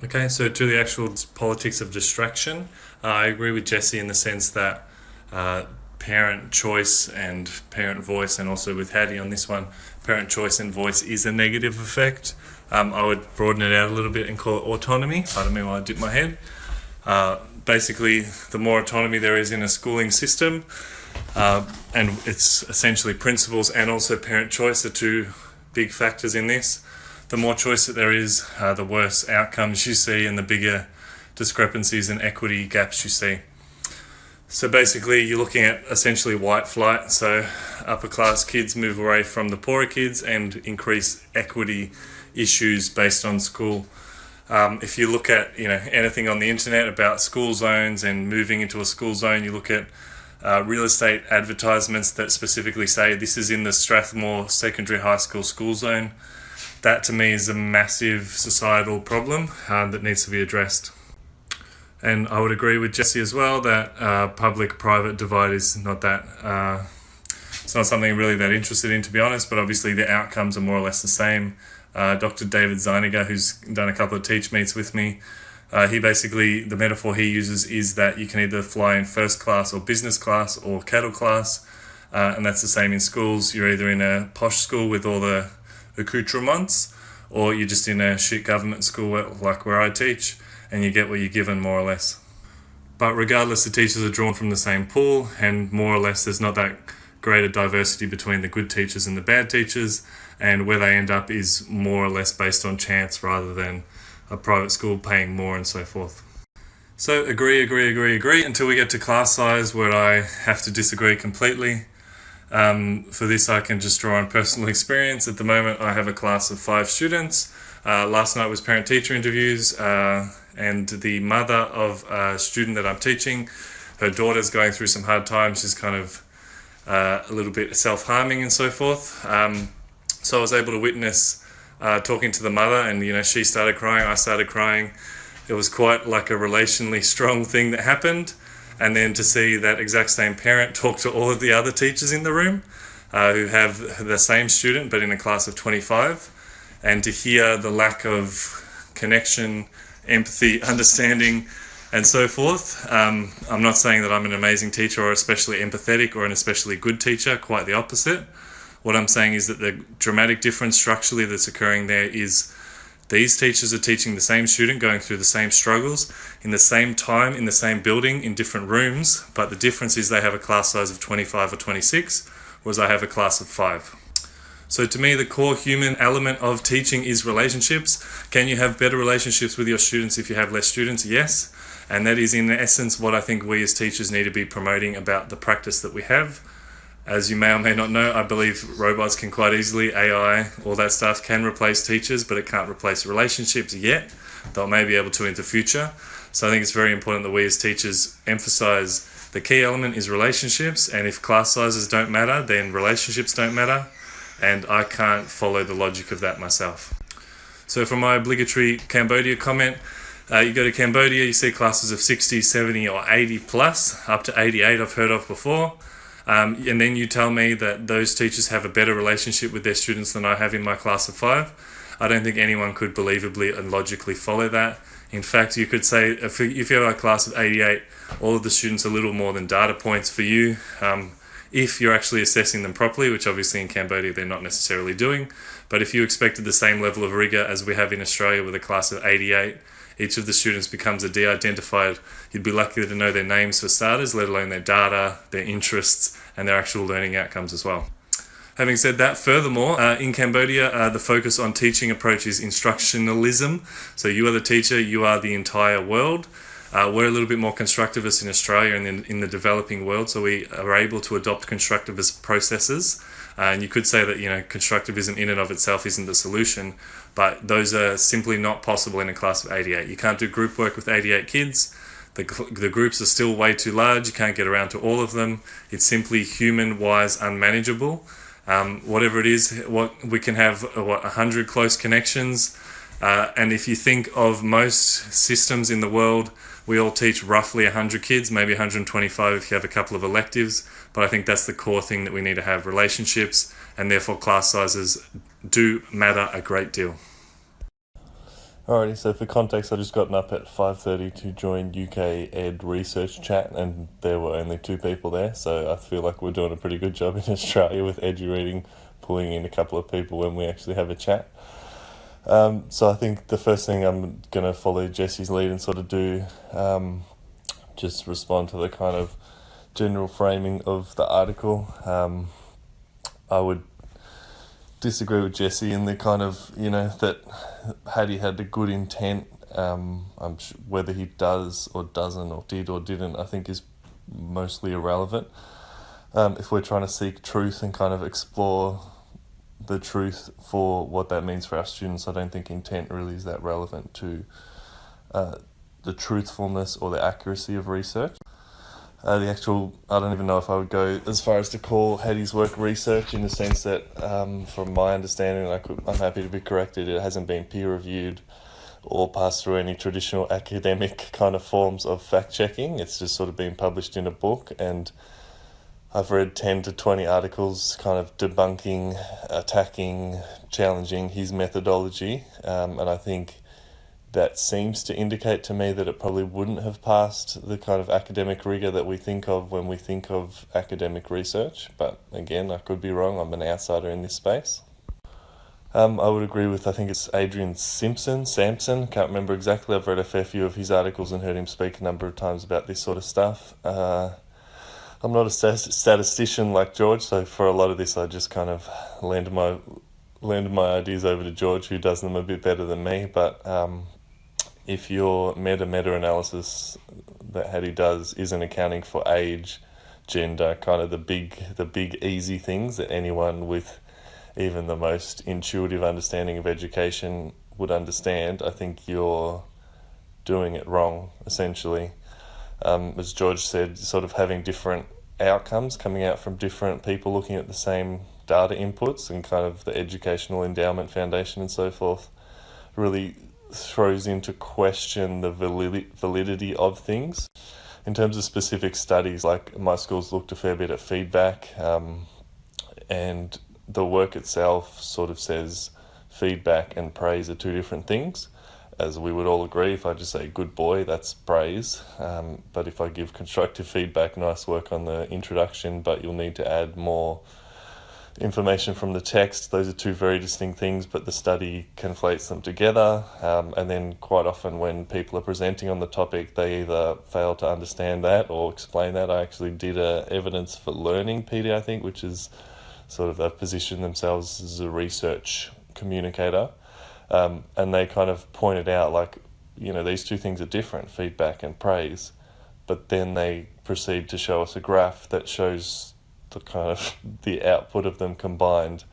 Okay, so to the actual politics of distraction, I agree with Jesse in the sense that uh, parent choice and parent voice, and also with Hattie on this one, parent choice and voice is a negative effect. I would broaden it out a little bit and call it autonomy. Pardon me while I dip my head. Basically, the more autonomy there is in a schooling system, and it's essentially principals and also parent choice are two big factors in this. The more choice that there is, the worse outcomes you see and the bigger discrepancies and equity gaps you see. So basically, you're looking at essentially white flight. So upper class kids move away from the poorer kids and increase equity issues based on school. If you look at anything on the internet about school zones and moving into a school zone, you look at real estate advertisements that specifically say this is in the Strathmore Secondary High School school zone. That to me is a massive societal problem that needs to be addressed. And I would agree with Jesse as well that public-private divide is not that, it's not something really that interested in, to be honest, but obviously the outcomes are more or less the same. Dr. David Zeiniger, who's done a couple of teach meets with me, he basically, the metaphor he uses is that you can either fly in first class or business class or cattle class, and that's the same in schools. You're either in a posh school with all the accoutrements, or you're just in a shit government school like where I teach, and you get what you're given, more or less. But regardless, the teachers are drawn from the same pool, and more or less there's not that greater diversity between the good teachers and the bad teachers, and where they end up is more or less based on chance rather than a private school paying more and so forth. So agree until we get to class size, where I have to disagree completely. For this, I can just draw on personal experience. At the moment, I have a class of 5 students. Last night was parent-teacher interviews, and the mother of a student that I'm teaching, her daughter's going through some hard times. She's kind of a little bit self-harming and so forth. So I was able to witness talking to the mother, and she started crying, I started crying. It was quite like a relationally strong thing that happened. And then to see that exact same parent talk to all of the other teachers in the room who have the same student but in a class of 25, and to hear the lack of connection, empathy, understanding, and so forth. I'm not saying that I'm an amazing teacher or especially empathetic or an especially good teacher, quite the opposite. What I'm saying is that the dramatic difference structurally that's occurring there is these teachers are teaching the same student, going through the same struggles, in the same time, in the same building, in different rooms, but the difference is they have a class size of 25 or 26, whereas I have a class of 5. So to me, the core human element of teaching is relationships. Can you have better relationships with your students if you have less students? Yes. And that is in essence what I think we as teachers need to be promoting about the practice that we have. As you may or may not know, I believe robots can quite easily, AI, all that stuff can replace teachers, but it can't replace relationships yet. They'll may be able to in the future. So I think it's very important that we as teachers emphasize the key element is relationships, and if class sizes don't matter, then relationships don't matter, and I can't follow the logic of that myself. So for my obligatory Cambodia comment, you go to Cambodia, you see classes of 60, 70 or 80 plus, up to 88 I've heard of before. And then you tell me that those teachers have a better relationship with their students than I have in my class of 5. I don't think anyone could believably and logically follow that. In fact, you could say if you have a class of 88, all of the students are little more than data points for you, if you're actually assessing them properly, which obviously in Cambodia they're not necessarily doing. But if you expected the same level of rigour as we have in Australia with a class of 88, each of the students becomes a de-identified. You'd be lucky to know their names for starters, let alone their data, their interests, and their actual learning outcomes as well. Having said that, furthermore, in Cambodia, the focus on teaching approach is instructionalism. So you are the teacher, you are the entire world. We're a little bit more constructivist in Australia and in the developing world, so we are able to adopt constructivist processes. And you could say that constructivism in and of itself isn't the solution, but those are simply not possible in a class of 88. You can't do group work with 88 kids. The groups are still way too large. You can't get around to all of them. It's simply human-wise unmanageable. Whatever it is, we can have 100 close connections. And if you think of most systems in the world, we all teach roughly 100 kids, maybe 125 if you have a couple of electives. But I think that's the core thing that we need to have, relationships, and therefore class sizes do matter a great deal. Alrighty, so for context, I just gotten up at 5:30 to join UK Ed Research Chat, and there were only two people there, so I feel like we're doing a pretty good job in Australia with edu reading, pulling in a couple of people when we actually have a chat. So I think the first thing I'm going to follow Jesse's lead and sort of do, just respond to the kind of general framing of the article. I would disagree with Jesse in the kind of, that Hattie had a good intent. Whether he does or doesn't, or did or didn't, I think is mostly irrelevant. If we're trying to seek truth and kind of explore the truth for what that means for our students, I don't think intent really is that relevant to the truthfulness or the accuracy of research. I don't even know if I would go as far as to call Hattie's work research, in the sense that, from my understanding, I'm happy to be corrected, it hasn't been peer reviewed or passed through any traditional academic kind of forms of fact checking. It's just sort of been published in a book, and I've read 10 to 20 articles kind of debunking, attacking, challenging his methodology, and I think that seems to indicate to me that it probably wouldn't have passed the kind of academic rigour that we think of when we think of academic research. But again, I could be wrong, I'm an outsider in this space. I would agree with, I think it's Adrian Sampson, can't remember exactly. I've read a fair few of his articles and heard him speak a number of times about this sort of stuff. I'm not a statistician like George, so for a lot of this I just kind of lend my ideas over to George, who does them a bit better than me. But if your meta-analysis that Hattie does isn't accounting for age, gender, kind of the big easy things that anyone with even the most intuitive understanding of education would understand, I think you're doing it wrong, essentially. As George said, sort of having different outcomes coming out from different people looking at the same data inputs, and kind of the educational endowment foundation and so forth, really throws into question the validity of things. In terms of specific studies, like my school's looked a fair bit at feedback, and the work itself sort of says feedback and praise are two different things. As we would all agree, if I just say good boy, that's praise. But if I give constructive feedback, nice work on the introduction, but you'll need to add more information from the text, those are two very distinct things, but the study conflates them together. And then quite often when people are presenting on the topic, they either fail to understand that or explain that. I actually did a evidence for learning PD, I think, which is sort of they've positioned themselves as a research communicator. And they kind of pointed out, these two things are different, feedback and praise. But then they proceed to show us a graph that shows the kind of the output of them combined,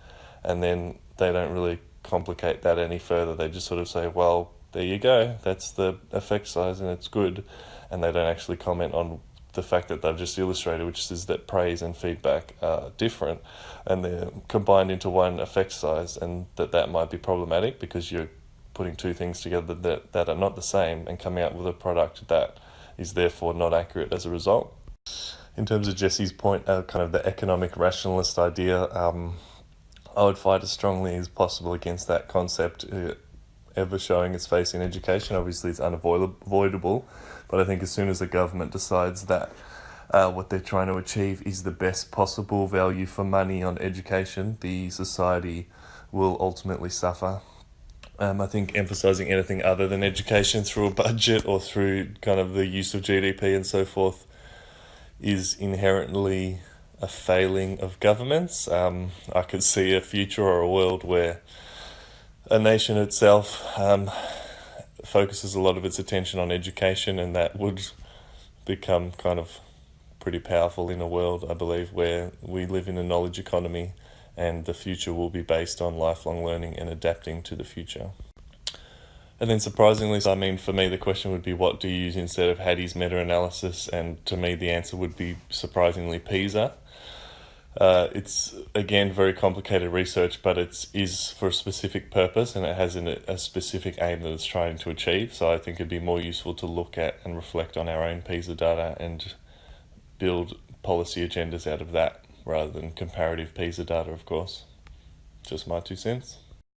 and then they don't really complicate that any further. They just sort of say, well, there you go, that's the effect size and it's good, and they don't actually comment on the fact that they've just illustrated, which is that praise and feedback are different and they're combined into one effect size, and that might be problematic because you're putting two things together that are not the same and coming out with a product that is therefore not accurate as a result. In terms of Jesse's point, kind of the economic rationalist idea, I would fight as strongly as possible against that concept ever showing its face in education. Obviously it's unavoidable, but I think as soon as the government decides that what they're trying to achieve is the best possible value for money on education, the society will ultimately suffer. I think emphasising anything other than education through a budget or through kind of the use of GDP and so forth is inherently a failing of governments. I could see a future or a world where a nation itself focuses a lot of its attention on education, and that would become kind of pretty powerful in a world, I believe, where we live in a knowledge economy and the future will be based on lifelong learning and adapting to the future. And then surprisingly, for me, the question would be, what do you use instead of Hattie's meta-analysis? And to me, the answer would be surprisingly PISA. It's, again, very complicated research, but it is for a specific purpose and it has a specific aim that it's trying to achieve. So I think it'd be more useful to look at and reflect on our own PISA data and build policy agendas out of that rather than comparative PISA data, of course. Just my 2 cents.